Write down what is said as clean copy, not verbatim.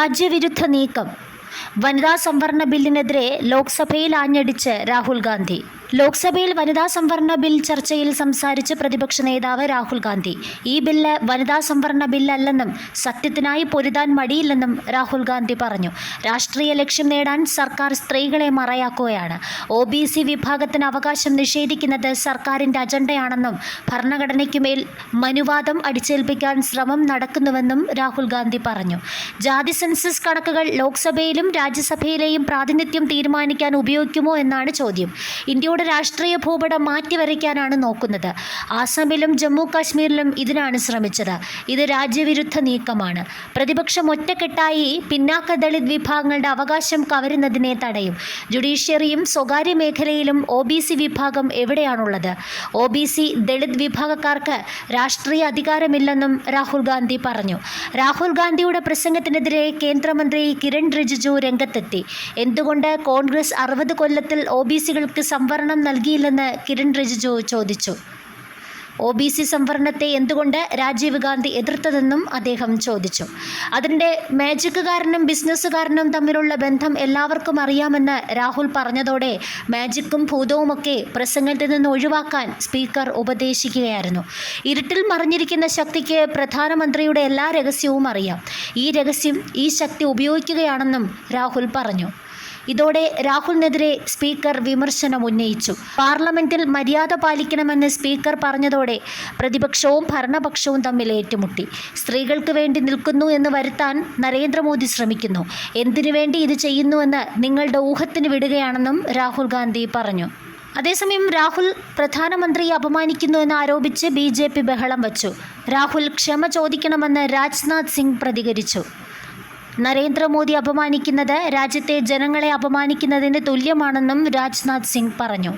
രാജ്യവിരുദ്ധ നീക്കം. വനിതാ സംവരണ ബില്ലിനെതിരെ ലോക്സഭയിൽ ആഞ്ഞടിച്ച് രാഹുൽ ഗാന്ധി. ലോക്സഭയിൽ വനിതാ സംവരണ ബിൽ ചർച്ചയിൽ സംസാരിച്ച് പ്രതിപക്ഷ നേതാവ് രാഹുൽ ഗാന്ധി ഈ ബില്ല് വനിതാ സംവരണ ബില്ലല്ലെന്നും സത്യത്തിനായി പൊരുതാൻ മടിയില്ലെന്നും രാഹുൽ ഗാന്ധി പറഞ്ഞു. രാഷ്ട്രീയ ലക്ഷ്യം നേടാൻ സർക്കാർ സ്ത്രീകളെ മറയാക്കുകയാണ്. OBC വിഭാഗത്തിന് അവകാശം നിഷേധിക്കുന്നത് സർക്കാരിൻ്റെ അജണ്ടയാണെന്നും ഭരണഘടനയ്ക്കുമേൽ മനുവാദം അടിച്ചേൽപ്പിക്കാൻ ശ്രമം നടക്കുന്നുവെന്നും രാഹുൽ ഗാന്ധി പറഞ്ഞു. ജാതി സെൻസസ് കണക്കുകൾ ലോക്സഭയിലും രാജ്യസഭയിലെയും പ്രാതിനിധ്യം തീരുമാനിക്കാൻ ഉപയോഗിക്കുമോ എന്നാണ് ചോദ്യം. ഇന്ത്യയുടെ രാഷ്ട്രീയ ഭൂപടം മാറ്റിവരയ്ക്കാനാണ് നോക്കുന്നത്. ആസാമിലും ജമ്മു കാശ്മീരിലും ഇതിനാണ് ശ്രമിച്ചത്. ഇത് രാജ്യവിരുദ്ധ നീക്കമാണ്. പ്രതിപക്ഷം ഒറ്റക്കെട്ടായി പിന്നാക്ക ദളിത് വിഭാഗങ്ങളുടെ അവകാശം കവരുന്നതിനെ തടയും. ജുഡീഷ്യറിയും സ്വകാര്യ മേഖലയിലും OBC വിഭാഗം എവിടെയാണുള്ളത്? OBC ദളിത് വിഭാഗക്കാർക്ക് രാഷ്ട്രീയ അധികാരമില്ലെന്നും രാഹുൽ ഗാന്ധി പറഞ്ഞു. രാഹുൽ ഗാന്ധിയുടെ പ്രസംഗത്തിനെതിരെ കേന്ദ്രമന്ത്രി കിരൺ റിജിജു രംഗത്തെത്തി. എന്തുകൊണ്ട് കോൺഗ്രസ് 60 കൊല്ലത്തിൽ OBCകൾക്ക് സംവരണം നൽകിയില്ലെന്ന് കിരൺ റിജിജു ചോദിച്ചു. OBC സംവരണത്തെ എന്തുകൊണ്ട് രാജീവ് ഗാന്ധി എതിർത്തതെന്നും അദ്ദേഹം ചോദിച്ചു. അതിൻ്റെ മാജിക്കുകാരനും ബിസിനസ്സുകാരനും തമ്മിലുള്ള ബന്ധം എല്ലാവർക്കും അറിയാമെന്ന് രാഹുൽ പറഞ്ഞതോടെ മാജിക്കും ഭൂതവുമൊക്കെ പ്രസംഗത്തിൽ നിന്ന് ഒഴിവാക്കാൻ സ്പീക്കർ ഉപദേശിക്കുകയായിരുന്നു. ഇരുട്ടിൽ മറിഞ്ഞിരിക്കുന്ന ശക്തിക്ക് പ്രധാനമന്ത്രിയുടെ എല്ലാ രഹസ്യവും അറിയാം. ഈ രഹസ്യം ഈ ശക്തി ഉപയോഗിക്കുകയാണെന്നും രാഹുൽ പറഞ്ഞു. ഇതോടെ രാഹുലിനെതിരെ സ്പീക്കർ വിമർശനം ഉന്നയിച്ചു. പാർലമെന്റിൽ മര്യാദ പാലിക്കണമെന്ന് സ്പീക്കർ പറഞ്ഞതോടെ പ്രതിപക്ഷവും ഭരണപക്ഷവും തമ്മിൽ ഏറ്റുമുട്ടി. സ്ത്രീകൾക്ക് വേണ്ടി നിൽക്കുന്നു എന്ന് വരുത്താൻ നരേന്ദ്രമോദി ശ്രമിക്കുന്നു. എന്തിനു വേണ്ടി ഇത് ചെയ്യുന്നുവെന്ന് നിങ്ങളുടെ ഊഹത്തിന് വിടുകയാണെന്നും രാഹുൽ ഗാന്ധി പറഞ്ഞു. അതേസമയം രാഹുൽ പ്രധാനമന്ത്രിയെ അപമാനിക്കുന്നുവെന്ന് ആരോപിച്ച് BJP ബഹളം വച്ചു. രാഹുൽ ക്ഷമ ചോദിക്കണമെന്ന് രാജ്നാഥ് സിംഗ് പ്രതികരിച്ചു. നരേന്ദ്രമോദി അപമാനിക്കുന്നത് രാജ്യത്തെ ജനങ്ങളെ അപമാനിക്കുന്നതിന് തുല്യമാണെന്നും രാജ്നാഥ് സിംഗ് പറഞ്ഞു.